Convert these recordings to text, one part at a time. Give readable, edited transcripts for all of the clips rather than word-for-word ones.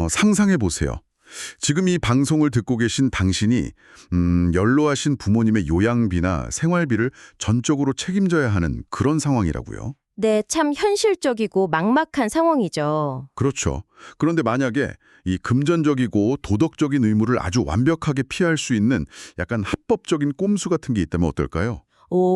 상상해 보세요. 지금 이 방송을 듣고 계신 당신이 연로하신 부모님의 요양비나 생활비를 전적으로 책임져야 하는 그런 상황이라고요. 네, 참 현실적이고 막막한 상황이죠. 그렇죠. 그런데 만약에 이 금전적이고 도덕적인 의무를 아주 완벽하게 피할 수 있는 약간 합법적인 꼼수 같은 게 있다면 어떨까요?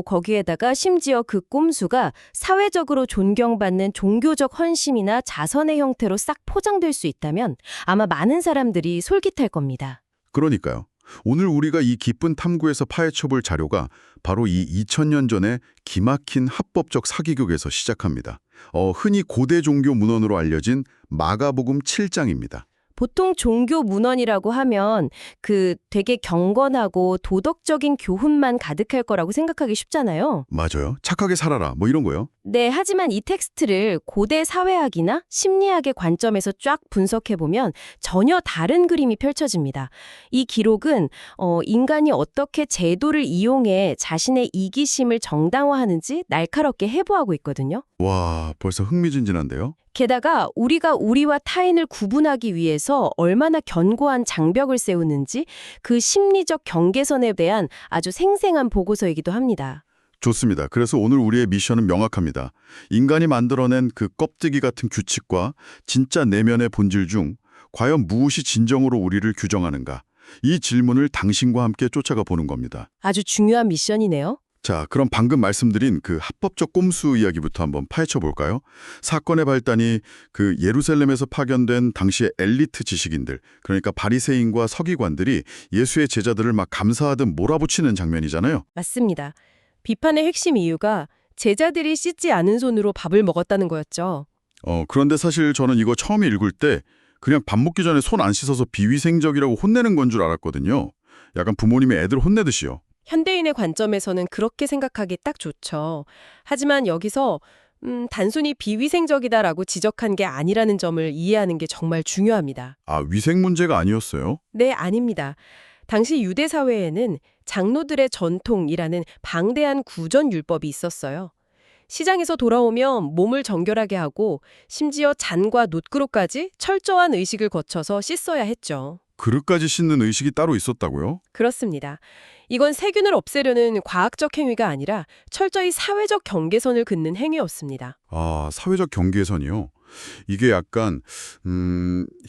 거기에다가 심지어 그 꼼수가 사회적으로 존경받는 종교적 헌신이나 자선의 형태로 싹 포장될 수 있다면 아마 많은 사람들이 솔깃할 겁니다. 그러니까요. 오늘 우리가 이 깊은 탐구에서 파헤쳐볼 자료가 바로 이 2000년 전의 기막힌 합법적 사기극에서 시작합니다. 흔히 고대 종교 문헌으로 알려진 마가복음 7장입니다. 보통 종교 문헌이라고 하면 그 되게 경건하고 도덕적인 교훈만 가득할 거라고 생각하기 쉽잖아요. 맞아요. 착하게 살아라. 뭐 이런 거요. 네, 하지만 이 텍스트를 고대 사회학이나 심리학의 관점에서 쫙 분석해보면 전혀 다른 그림이 펼쳐집니다. 이 기록은 인간이 어떻게 제도를 이용해 자신의 이기심을 정당화하는지 날카롭게 해부하고 있거든요. 와, 벌써 흥미진진한데요? 게다가 우리가 우리와 타인을 구분하기 위해서 얼마나 견고한 장벽을 세우는지 그 심리적 경계선에 대한 아주 생생한 보고서이기도 합니다. 좋습니다. 그래서 오늘 우리의 미션은 명확합니다. 인간이 만들어낸 그 껍데기 같은 규칙과 진짜 내면의 본질 중 과연 무엇이 진정으로 우리를 규정하는가? 이 질문을 당신과 함께 쫓아가 보는 겁니다. 아주 중요한 미션이네요. 자, 그럼 방금 말씀드린 그 합법적 꼼수 이야기부터 한번 파헤쳐 볼까요? 사건의 발단이 그 예루살렘에서 파견된 당시의 엘리트 지식인들, 그러니까 바리새인과 서기관들이 예수의 제자들을 막 감사하듯 몰아붙이는 장면이잖아요. 맞습니다. 비판의 핵심 이유가 제자들이 씻지 않은 손으로 밥을 먹었다는 거였죠. 그런데 사실 저는 이거 처음에 읽을 때 그냥 밥 먹기 전에 손 안 씻어서 비위생적이라고 혼내는 건 줄 알았거든요. 약간 부모님이 애들 혼내듯이요. 현대인의 관점에서는 그렇게 생각하기 딱 좋죠. 하지만 여기서 단순히 비위생적이다라고 지적한 게 아니라는 점을 이해하는 게 정말 중요합니다. 아, 위생 문제가 아니었어요? 네, 아닙니다. 당시 유대 사회에는 장로들의 전통이라는 방대한 구전 율법이 있었어요. 시장에서 돌아오면 몸을 정결하게 하고 심지어 잔과 놋그릇까지 철저한 의식을 거쳐서 씻어야 했죠. 그릇까지 씻는 의식이 따로 있었다고요? 그렇습니다. 이건 세균을 없애려는 과학적 행위가 아니라 철저히 사회적 경계선을 긋는 행위였습니다. 아, 사회적 경계선이요? 이게 약간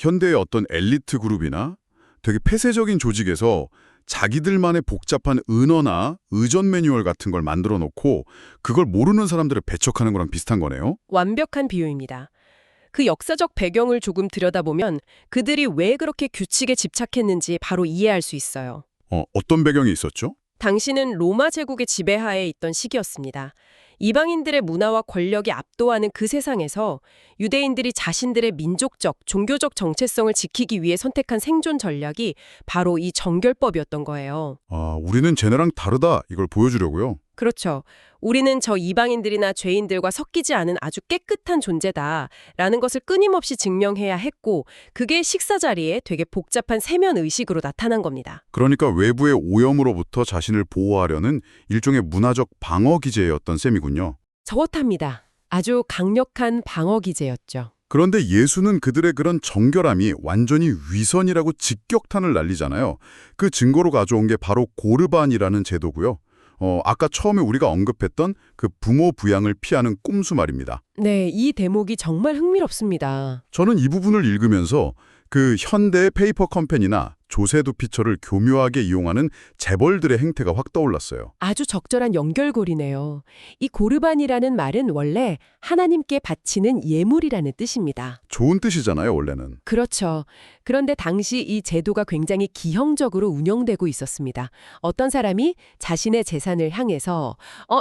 현대의 어떤 엘리트 그룹이나 되게 폐쇄적인 조직에서 자기들만의 복잡한 은어나 의전 매뉴얼 같은 걸 만들어 놓고 그걸 모르는 사람들을 배척하는 거랑 비슷한 거네요? 완벽한 비유입니다. 그 역사적 배경을 조금 들여다보면 그들이 왜 그렇게 규칙에 집착했는지 바로 이해할 수 있어요. 어떤 배경이 있었죠? 당시는 로마 제국의 지배하에 있던 시기였습니다. 이방인들의 문화와 권력이 압도하는 그 세상에서 유대인들이 자신들의 민족적, 종교적 정체성을 지키기 위해 선택한 생존 전략이 바로 이 정결법이었던 거예요. 아, 우리는 쟤네랑 다르다 이걸 보여주려고요? 그렇죠. 우리는 저 이방인들이나 죄인들과 섞이지 않은 아주 깨끗한 존재다라는 것을 끊임없이 증명해야 했고 그게 식사 자리에 되게 복잡한 세면 의식으로 나타난 겁니다. 그러니까 외부의 오염으로부터 자신을 보호하려는 일종의 문화적 방어 기제였던 셈이군요. 저것합니다. 아주 강력한 방어 기제였죠. 그런데 예수는 그들의 그런 정결함이 완전히 위선이라고 직격탄을 날리잖아요. 그 증거로 가져온 게 바로 고르반이라는 제도고요. 아까 처음에 우리가 언급했던 그 부모 부양을 피하는 꼼수 말입니다. 네, 이 대목이 정말 흥미롭습니다. 저는 이 부분을 읽으면서 그 현대의 페이퍼 컴퍼니나 조세도 피처를 교묘하게 이용하는 재벌들의 행태가 확 떠올랐어요. 아주 적절한 연결고리네요. 이 고르반이라는 말은 원래 하나님께 바치는 예물이라는 뜻입니다. 좋은 뜻이잖아요, 원래는. 그렇죠. 그런데 당시 이 제도가 굉장히 기형적으로 운영되고 있었습니다. 어떤 사람이 자신의 재산을 향해서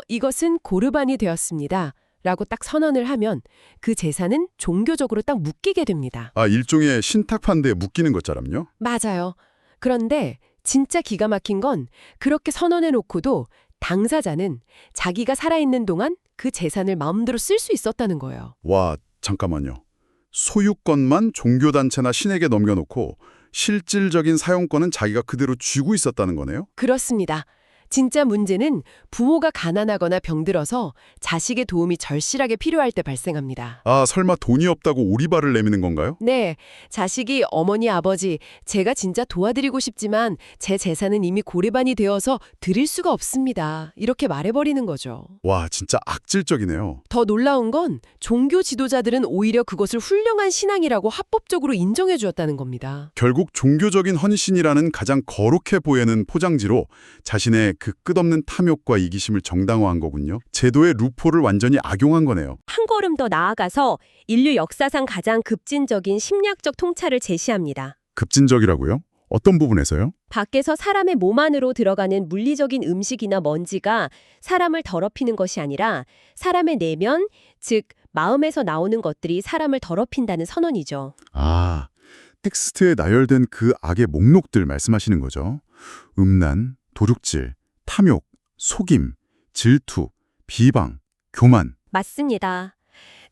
이것은 고르반이 되었습니다. 라고 딱 선언을 하면 그 재산은 종교적으로 딱 묶이게 됩니다. 아, 일종의 신탁판대에 묶이는 것처럼요? 맞아요. 그런데 진짜 기가 막힌 건 그렇게 선언해놓고도 당사자는 자기가 살아있는 동안 그 재산을 마음대로 쓸 수 있었다는 거예요. 와, 잠깐만요. 소유권만 종교단체나 신에게 넘겨놓고 실질적인 사용권은 자기가 그대로 쥐고 있었다는 거네요? 그렇습니다. 진짜 문제는 부모가 가난하거나 병들어서 자식의 도움이 절실하게 필요할 때 발생합니다. 아, 설마 돈이 없다고 오리발을 내미는 건가요? 네, 자식이 어머니, 아버지, 제가 진짜 도와드리고 싶지만 제 재산은 이미 고래반이 되어서 드릴 수가 없습니다. 이렇게 말해버리는 거죠. 와, 진짜 악질적이네요. 더 놀라운 건 종교 지도자들은 오히려 그것을 훌륭한 신앙이라고 합법적으로 인정해 주었다는 겁니다. 결국 종교적인 헌신이라는 가장 거룩해 보이는 포장지로 자신의 그 끝없는 탐욕과 이기심을 정당화한 거군요. 제도의 루포를 완전히 악용한 거네요. 한 걸음 더 나아가서 인류 역사상 가장 급진적인 심리학적 통찰을 제시합니다. 급진적이라고요? 어떤 부분에서요? 밖에서 사람의 몸 안으로 들어가는 물리적인 음식이나 먼지가 사람을 더럽히는 것이 아니라 사람의 내면, 즉 마음에서 나오는 것들이 사람을 더럽힌다는 선언이죠. 아, 텍스트에 나열된 그 악의 목록들 말씀하시는 거죠. 음란, 도둑질, 탐욕, 속임, 질투, 비방, 교만. 맞습니다.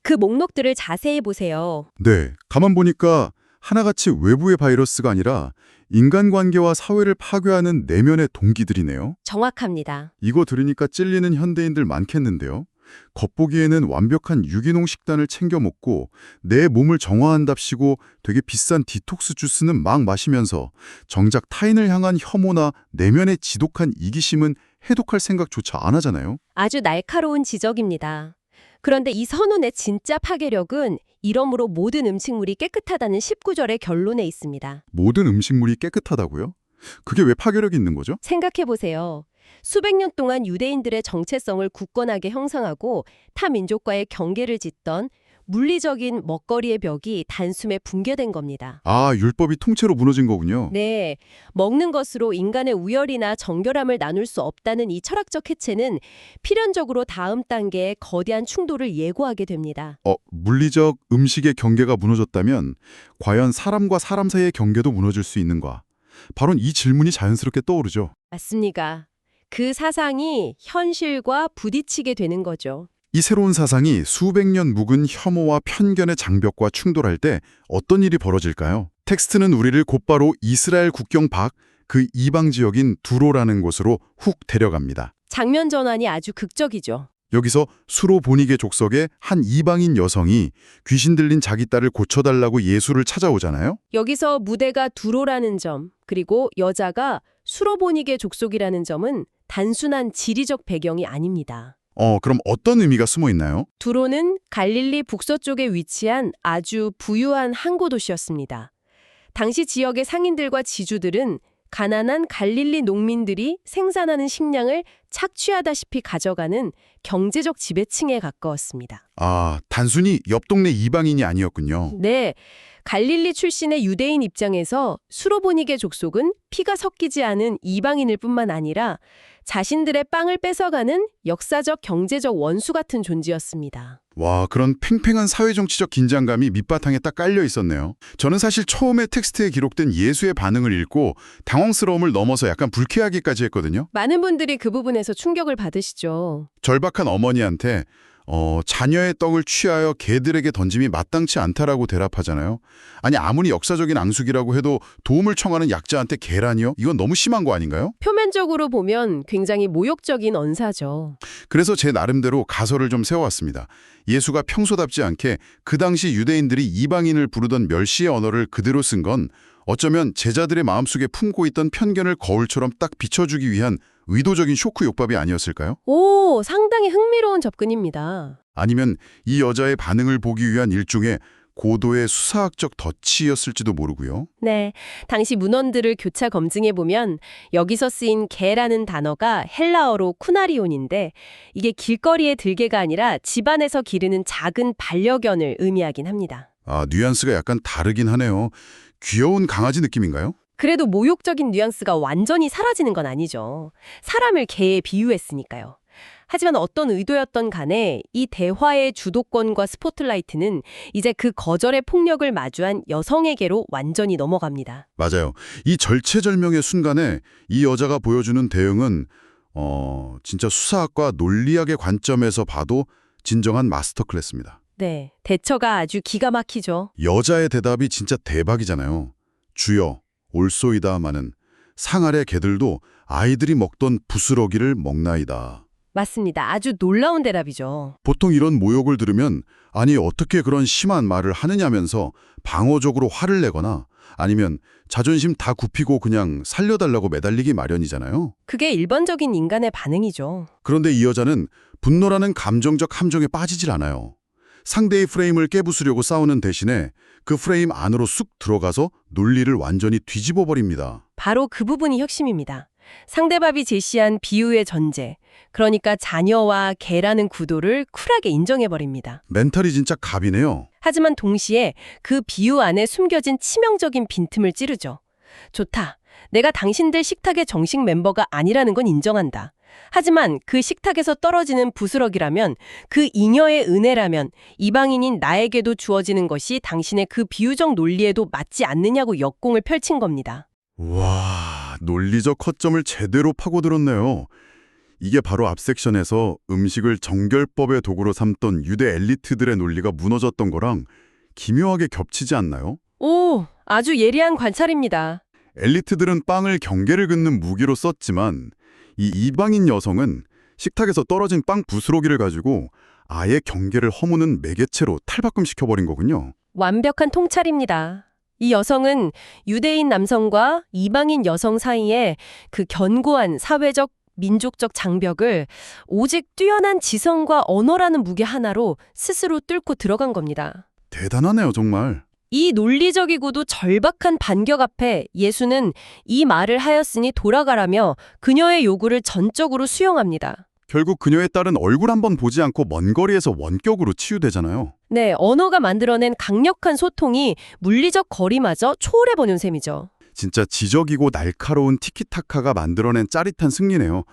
그 목록들을 자세히 보세요. 네, 가만 보니까 하나같이 외부의 바이러스가 아니라 인간관계와 사회를 파괴하는 내면의 동기들이네요. 정확합니다. 이거 들으니까 찔리는 현대인들 많겠는데요. 겉보기에는 완벽한 유기농 식단을 챙겨 먹고 내 몸을 정화한답시고 되게 비싼 디톡스 주스는 막 마시면서 정작 타인을 향한 혐오나 내면의 지독한 이기심은 해독할 생각조차 안 하잖아요. 아주 날카로운 지적입니다. 그런데 이 선언의 진짜 파괴력은 이러므로 모든 음식물이 깨끗하다는 19절의 결론에 있습니다. 모든 음식물이 깨끗하다고요? 그게 왜 파괴력이 있는 거죠? 생각해 보세요. 수백 년 동안 유대인들의 정체성을 굳건하게 형성하고 타 민족과의 경계를 짓던 물리적인 먹거리의 벽이 단숨에 붕괴된 겁니다. 아, 율법이 통째로 무너진 거군요. 네, 먹는 것으로 인간의 우열이나 정결함을 나눌 수 없다는 이 철학적 해체는 필연적으로 다음 단계의 거대한 충돌을 예고하게 됩니다. 물리적 음식의 경계가 무너졌다면 과연 사람과 사람 사이의 경계도 무너질 수 있는가? 바로 이 질문이 자연스럽게 떠오르죠. 맞습니다. 그 사상이 현실과 부딪히게 되는 거죠. 이 새로운 사상이 수백 년 묵은 혐오와 편견의 장벽과 충돌할 때 어떤 일이 벌어질까요? 텍스트는 우리를 곧바로 이스라엘 국경 밖 그 이방 지역인 두로라는 곳으로 훅 데려갑니다. 장면 전환이 아주 극적이죠. 여기서 수로보니게 족속의 한 이방인 여성이 귀신 들린 자기 딸을 고쳐달라고 예수를 찾아오잖아요. 여기서 무대가 두로라는 점, 그리고 여자가 수로보니게 족속이라는 점은 단순한 지리적 배경이 아닙니다. 그럼 어떤 의미가 숨어 있나요? 두로는 갈릴리 북서쪽에 위치한 아주 부유한 항구 도시였습니다. 당시 지역의 상인들과 지주들은 가난한 갈릴리 농민들이 생산하는 식량을 착취하다시피 가져가는 경제적 지배층에 가까웠습니다. 아, 단순히 옆 동네 이방인이 아니었군요. 네, 갈릴리 출신의 유대인 입장에서 수로보니게 족속은 피가 섞이지 않은 이방인일 뿐만 아니라 자신들의 빵을 뺏어가는 역사적 경제적 원수 같은 존재였습니다. 와, 그런 팽팽한 사회정치적 긴장감이 밑바탕에 딱 깔려 있었네요. 저는 사실 처음에 텍스트에 기록된 예수의 반응을 읽고 당황스러움을 넘어서 약간 불쾌하기까지 했거든요. 많은 분들이 그 부분에서 충격을 받으시죠. 절박한 어머니한테 자녀의 떡을 취하여 개들에게 던짐이 마땅치 않다라고 대답하잖아요. 아니, 아무리 역사적인 앙숙이라고 해도 도움을 청하는 약자한테 개라니요? 이건 너무 심한 거 아닌가요? 표면적으로 보면 굉장히 모욕적인 언사죠. 그래서 제 나름대로 가설을 좀 세워왔습니다. 예수가 평소답지 않게 그 당시 유대인들이 이방인을 부르던 멸시의 언어를 그대로 쓴 건 어쩌면 제자들의 마음속에 품고 있던 편견을 거울처럼 딱 비춰주기 위한 의도적인 쇼크 욕밥이 아니었을까요? 오, 상당히 흥미로운 접근입니다. 아니면 이 여자의 반응을 보기 위한 일종의 고도의 수사학적 덫이었을지도 모르고요. 네, 당시 문헌들을 교차 검증해보면 여기서 쓰인 개라는 단어가 헬라어로 쿠나리온인데 이게 길거리의 들개가 아니라 집안에서 기르는 작은 반려견을 의미하긴 합니다. 아, 뉘앙스가 약간 다르긴 하네요. 귀여운 강아지 느낌인가요? 그래도 모욕적인 뉘앙스가 완전히 사라지는 건 아니죠. 사람을 개에 비유했으니까요. 하지만 어떤 의도였던 간에 이 대화의 주도권과 스포트라이트는 이제 그 거절의 폭력을 마주한 여성에게로 완전히 넘어갑니다. 맞아요. 이 절체절명의 순간에 이 여자가 보여주는 대응은 진짜 수사학과 논리학의 관점에서 봐도 진정한 마스터 클래스입니다. 네, 대처가 아주 기가 막히죠. 여자의 대답이 진짜 대박이잖아요. 주여, 올소이다마는 상 아래 개들도 아이들이 먹던 부스러기를 먹나이다. 맞습니다. 아주 놀라운 대답이죠. 보통 이런 모욕을 들으면 아니 어떻게 그런 심한 말을 하느냐면서 방어적으로 화를 내거나 아니면 자존심 다 굽히고 그냥 살려달라고 매달리기 마련이잖아요. 그게 일반적인 인간의 반응이죠. 그런데 이 여자는 분노라는 감정적 함정에 빠지질 않아요. 상대의 프레임을 깨부수려고 싸우는 대신에 그 프레임 안으로 쑥 들어가서 논리를 완전히 뒤집어 버립니다. 바로 그 부분이 핵심입니다. 상대방이 제시한 비유의 전제, 그러니까 자녀와 개라는 구도를 쿨하게 인정해버립니다. 멘탈이 진짜 갑이네요. 하지만 동시에 그 비유 안에 숨겨진 치명적인 빈틈을 찌르죠. 좋다. 내가 당신들 식탁의 정식 멤버가 아니라는 건 인정한다. 하지만 그 식탁에서 떨어지는 부스러기라면, 그 잉여의 은혜라면 이방인인 나에게도 주어지는 것이 당신의 그 비유적 논리에도 맞지 않느냐고 역공을 펼친 겁니다. 와, 논리적 허점을 제대로 파고들었네요. 이게 바로 앞 섹션에서 음식을 정결법의 도구로 삼던 유대 엘리트들의 논리가 무너졌던 거랑 기묘하게 겹치지 않나요? 오, 아주 예리한 관찰입니다. 엘리트들은 빵을 경계를 긋는 무기로 썼지만 이 이방인 여성은 식탁에서 떨어진 빵 부스러기를 가지고 아예 경계를 허무는 매개체로 탈바꿈시켜버린 거군요. 완벽한 통찰입니다. 이 여성은 유대인 남성과 이방인 여성 사이에 그 견고한 사회적, 민족적 장벽을 오직 뛰어난 지성과 언어라는 무기 하나로 스스로 뚫고 들어간 겁니다. 대단하네요, 정말. 이 논리적이고도 절박한 반격 앞에 예수는 이 말을 하였으니 돌아가라며 그녀의 요구를 전적으로 수용합니다. 결국 그녀의 딸은 얼굴 한번 보지 않고 먼 거리에서 원격으로 치유되잖아요. 네, 언어가 만들어낸 강력한 소통이 물리적 거리마저 초월해버린 셈이죠. 진짜 지적이고 날카로운 티키타카가 만들어낸 짜릿한 승리네요.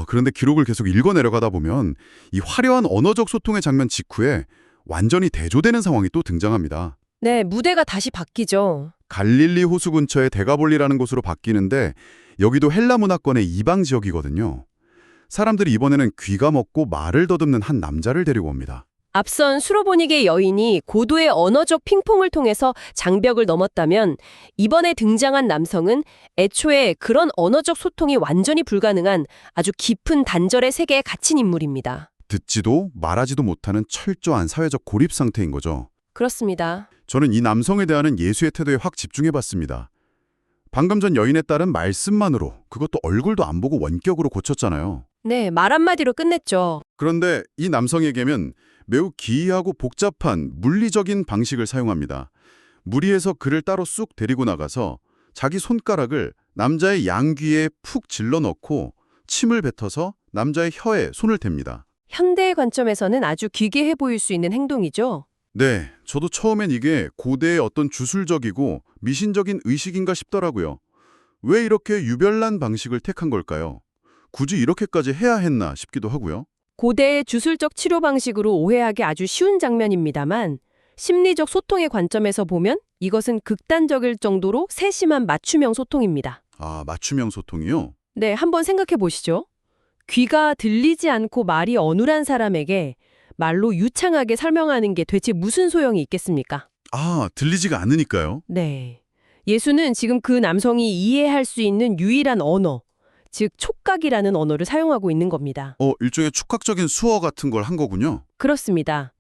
그런데 기록을 계속 읽어내려가다 보면 이 화려한 언어적 소통의 장면 직후에 완전히 대조되는 상황이 또 등장합니다. 네, 무대가 다시 바뀌죠. 갈릴리 호수 근처의 데가볼리라는 곳으로 바뀌는데 여기도 헬라 문화권의 이방 지역이거든요. 사람들이 이번에는 귀가 먹고 말을 더듬는 한 남자를 데리고 옵니다. 앞선 수로보닉의 여인이 고도의 언어적 핑퐁을 통해서 장벽을 넘었다면 이번에 등장한 남성은 애초에 그런 언어적 소통이 완전히 불가능한 아주 깊은 단절의 세계에 갇힌 인물입니다. 듣지도 말하지도 못하는 철저한 사회적 고립 상태인 거죠. 그렇습니다. 저는 이 남성에 대한 예수의 태도에 확 집중해봤습니다. 방금 전 여인의 딸은 말씀만으로, 그것도 얼굴도 안 보고 원격으로 고쳤잖아요. 네, 말 한마디로 끝냈죠. 그런데 이 남성에게는 매우 기이하고 복잡한 물리적인 방식을 사용합니다. 무리해서 그를 따로 쑥 데리고 나가서 자기 손가락을 남자의 양귀에 푹 질러 넣고 침을 뱉어서 남자의 혀에 손을 댑니다. 현대의 관점에서는 아주 기괴해 보일 수 있는 행동이죠. 네, 저도 처음엔 이게 고대의 어떤 주술적이고 미신적인 의식인가 싶더라고요. 왜 이렇게 유별난 방식을 택한 걸까요? 굳이 이렇게까지 해야 했나 싶기도 하고요. 고대의 주술적 치료 방식으로 오해하기 아주 쉬운 장면입니다만 심리적 소통의 관점에서 보면 이것은 극단적일 정도로 세심한 맞춤형 소통입니다. 아, 맞춤형 소통이요? 네, 한번 생각해 보시죠. 귀가 들리지 않고 말이 어눌한 사람에게 말로 유창하게 설명하는 게 대체 무슨 소용이 있겠습니까? 아, 들리지가 않으니까요. 네. 예수는 지금 그 남성이 이해할 수 있는 유일한 언어, 즉 촉각이라는 언어를 사용하고 있는 겁니다. 일종의 축학적인 수어 같은 걸 한 거군요. 그렇습니다.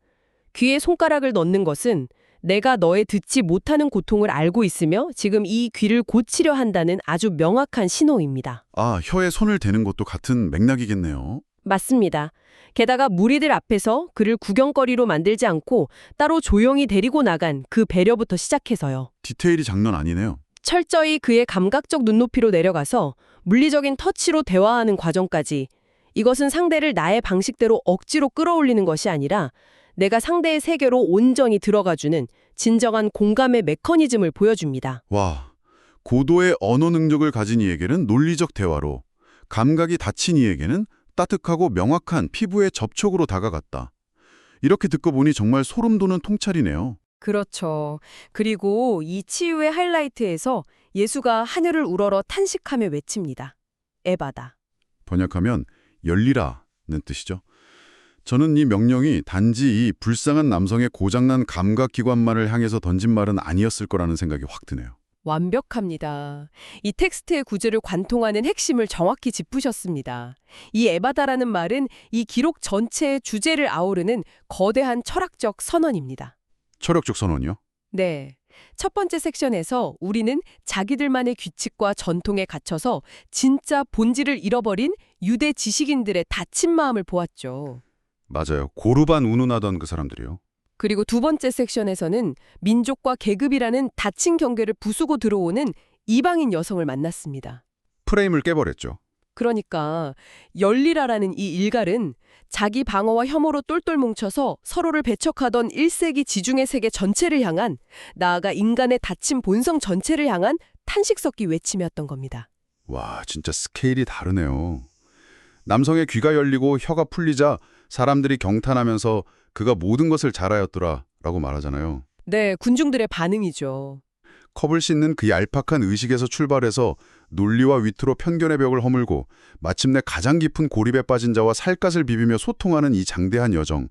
귀에 손가락을 넣는 것은 내가 너의 듣지 못하는 고통을 알고 있으며 지금 이 귀를 고치려 한다는 아주 명확한 신호입니다. 아, 혀에 손을 대는 것도 같은 맥락이겠네요. 맞습니다. 게다가 무리들 앞에서 그를 구경거리로 만들지 않고 따로 조용히 데리고 나간 그 배려부터 시작해서요. 디테일이 장난 아니네요. 철저히 그의 감각적 눈높이로 내려가서 물리적인 터치로 대화하는 과정까지, 이것은 상대를 나의 방식대로 억지로 끌어올리는 것이 아니라 내가 상대의 세계로 온전히 들어가주는 진정한 공감의 메커니즘을 보여줍니다. 와, 고도의 언어 능력을 가진 이에게는 논리적 대화로, 감각이 닫힌 이에게는 따뜻하고 명확한 피부의 접촉으로 다가갔다. 이렇게 듣고 보니 정말 소름 돋는 통찰이네요. 그렇죠. 그리고 이 치유의 하이라이트에서 예수가 하늘을 우러러 탄식하며 외칩니다. 에바다. 번역하면 열리라는 뜻이죠. 저는 이 명령이 단지 이 불쌍한 남성의 고장난 감각기관만을 향해서 던진 말은 아니었을 거라는 생각이 확 드네요. 완벽합니다. 이 텍스트의 구조를 관통하는 핵심을 정확히 짚으셨습니다. 이 에바다라는 말은 이 기록 전체의 주제를 아우르는 거대한 철학적 선언입니다. 철학적 선언이요? 네. 첫 번째 섹션에서 우리는 자기들만의 규칙과 전통에 갇혀서 진짜 본질을 잃어버린 유대 지식인들의 다친 마음을 보았죠. 맞아요. 고르반 운운하던 그 사람들이요. 그리고 두 번째 섹션에서는 민족과 계급이라는 닫힌 경계를 부수고 들어오는 이방인 여성을 만났습니다. 프레임을 깨버렸죠. 그러니까 열리라라는 이 일갈은 자기 방어와 혐오로 똘똘 뭉쳐서 서로를 배척하던 1세기 지중해 세계 전체를 향한, 나아가 인간의 닫힌 본성 전체를 향한 탄식 섞기 외침이었던 겁니다. 와, 진짜 스케일이 다르네요. 남성의 귀가 열리고 혀가 풀리자 사람들이 경탄하면서 그가 모든 것을 잘하였더라 라고 말하잖아요. 네, 군중들의 반응이죠. 컵을 씻는 그 얄팍한 의식에서 출발해서 논리와 위트로 편견의 벽을 허물고 마침내 가장 깊은 고립에 빠진 자와 살갗을 비비며 소통하는 이 장대한 여정.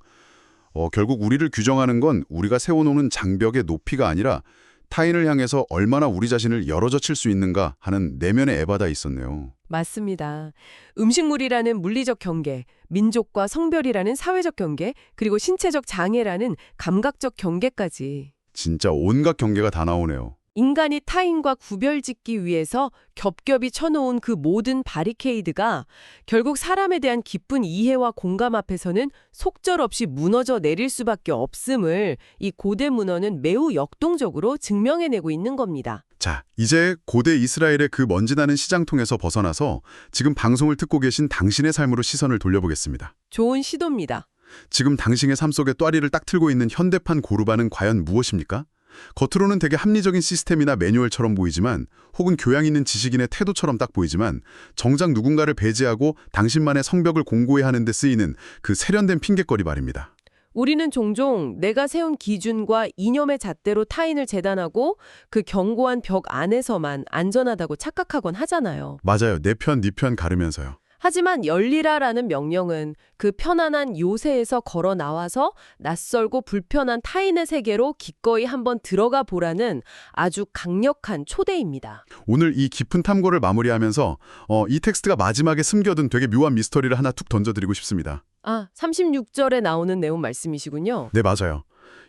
결국 우리를 규정하는 건 우리가 세워놓는 장벽의 높이가 아니라 타인을 향해서 얼마나 우리 자신을 열어젖힐 수 있는가 하는 내면의 에바다 있었네요. 맞습니다. 음식물이라는 물리적 경계, 민족과 성별이라는 사회적 경계, 그리고 신체적 장애라는 감각적 경계까지. 진짜 온갖 경계가 다 나오네요. 인간이 타인과 구별짓기 위해서 겹겹이 쳐놓은 그 모든 바리케이드가 결국 사람에 대한 깊은 이해와 공감 앞에서는 속절없이 무너져 내릴 수밖에 없음을 이 고대 문헌은 매우 역동적으로 증명해내고 있는 겁니다. 자, 이제 고대 이스라엘의 그 먼지나는 시장통에서 벗어나서 지금 방송을 듣고 계신 당신의 삶으로 시선을 돌려보겠습니다. 좋은 시도입니다. 지금 당신의 삶 속에 또아리를 딱 틀고 있는 현대판 고르반은 과연 무엇입니까? 겉으로는 되게 합리적인 시스템이나 매뉴얼처럼 보이지만, 혹은 교양 있는 지식인의 태도처럼 딱 보이지만, 정작 누군가를 배제하고 당신만의 성벽을 공고히 하는 데 쓰이는 그 세련된 핑곗거리 말입니다. 우리는 종종 내가 세운 기준과 이념의 잣대로 타인을 재단하고 그 견고한 벽 안에서만 안전하다고 착각하곤 하잖아요. 맞아요. 내 편, 네 편 가르면서요. 하지만 열리라라는 명령은 그 편안한 요새에서 걸어 나와서 낯설고 불편한 타인의 세계로 기꺼이 한번 들어가 보라는 아주 강력한 초대입니다. 오늘 이 깊은 탐구를 마무리하면서 이 텍스트가 마지막에 숨겨둔 되게 묘한 미스터리를 하나 툭 던져드리고 싶습니다. 36절에 나오는 내용 말씀이시군요. 네, 맞아요.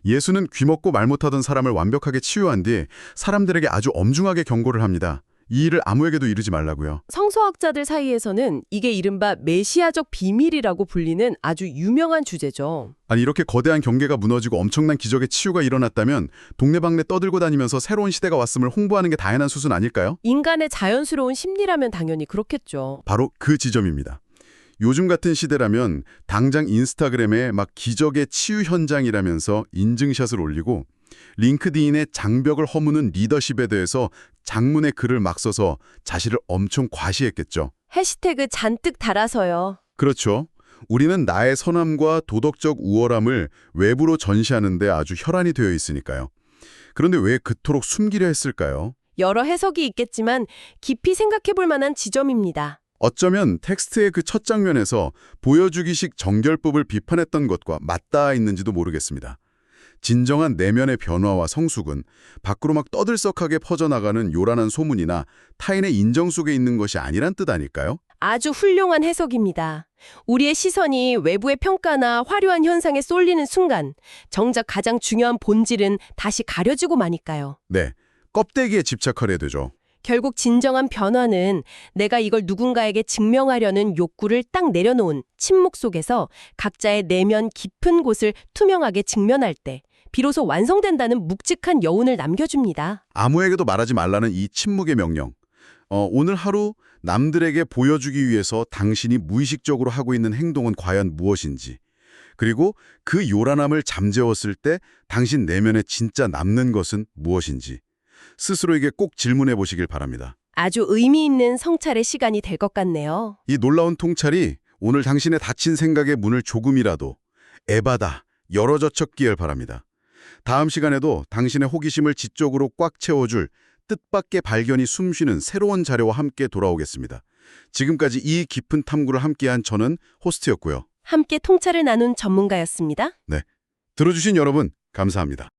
예수는 귀먹고 말 못하던 사람을 완벽하게 치유한 뒤 사람들에게 아주 엄중하게 경고를 합니다. 이 일을 아무에게도 이르지 말라고요. 성서학자들 사이에서는 이게 이른바 메시아적 비밀이라고 불리는 아주 유명한 주제죠. 아니, 이렇게 거대한 경계가 무너지고 엄청난 기적의 치유가 일어났다면 동네방네 떠들고 다니면서 새로운 시대가 왔음을 홍보하는 게 당연한 수순 아닐까요? 인간의 자연스러운 심리라면 당연히 그렇겠죠. 바로 그 지점입니다. 요즘 같은 시대라면 당장 인스타그램에 막 기적의 치유 현장이라면서 인증샷을 올리고, 링크드인의 장벽을 허무는 리더십에 대해서 장문의 글을 막 써서 자신을 엄청 과시했겠죠. 해시태그 잔뜩 달아서요. 그렇죠. 우리는 나의 선함과 도덕적 우월함을 외부로 전시하는 데 아주 혈안이 되어 있으니까요. 그런데 왜 그토록 숨기려 했을까요? 여러 해석이 있겠지만 깊이 생각해 볼 만한 지점입니다. 어쩌면 텍스트의 그 첫 장면에서 보여주기식 정결법을 비판했던 것과 맞닿아 있는지도 모르겠습니다. 진정한 내면의 변화와 성숙은 밖으로 막 떠들썩하게 퍼져나가는 요란한 소문이나 타인의 인정 속에 있는 것이 아니란 뜻 아닐까요? 아주 훌륭한 해석입니다. 우리의 시선이 외부의 평가나 화려한 현상에 쏠리는 순간 정작 가장 중요한 본질은 다시 가려지고 마니까요. 네, 껍데기에 집착하려 되죠. 결국 진정한 변화는 내가 이걸 누군가에게 증명하려는 욕구를 딱 내려놓은 침묵 속에서 각자의 내면 깊은 곳을 투명하게 직면할 때 비로소 완성된다는 묵직한 여운을 남겨줍니다. 아무에게도 말하지 말라는 이 침묵의 명령. 오늘 하루 남들에게 보여주기 위해서 당신이 무의식적으로 하고 있는 행동은 과연 무엇인지, 그리고 그 요란함을 잠재웠을 때 당신 내면에 진짜 남는 것은 무엇인지 스스로에게 꼭 질문해 보시길 바랍니다. 아주 의미 있는 성찰의 시간이 될 것 같네요. 이 놀라운 통찰이 오늘 당신의 닫힌 생각의 문을 조금이라도 에바다 열어젖혔기를 바랍니다. 다음 시간에도 당신의 호기심을 지적으로 꽉 채워줄 뜻밖의 발견이 숨쉬는 새로운 자료와 함께 돌아오겠습니다. 지금까지 이 깊은 탐구를 함께한 저는 호스트였고요. 함께 통찰을 나눈 전문가였습니다. 들어주신 여러분 감사합니다.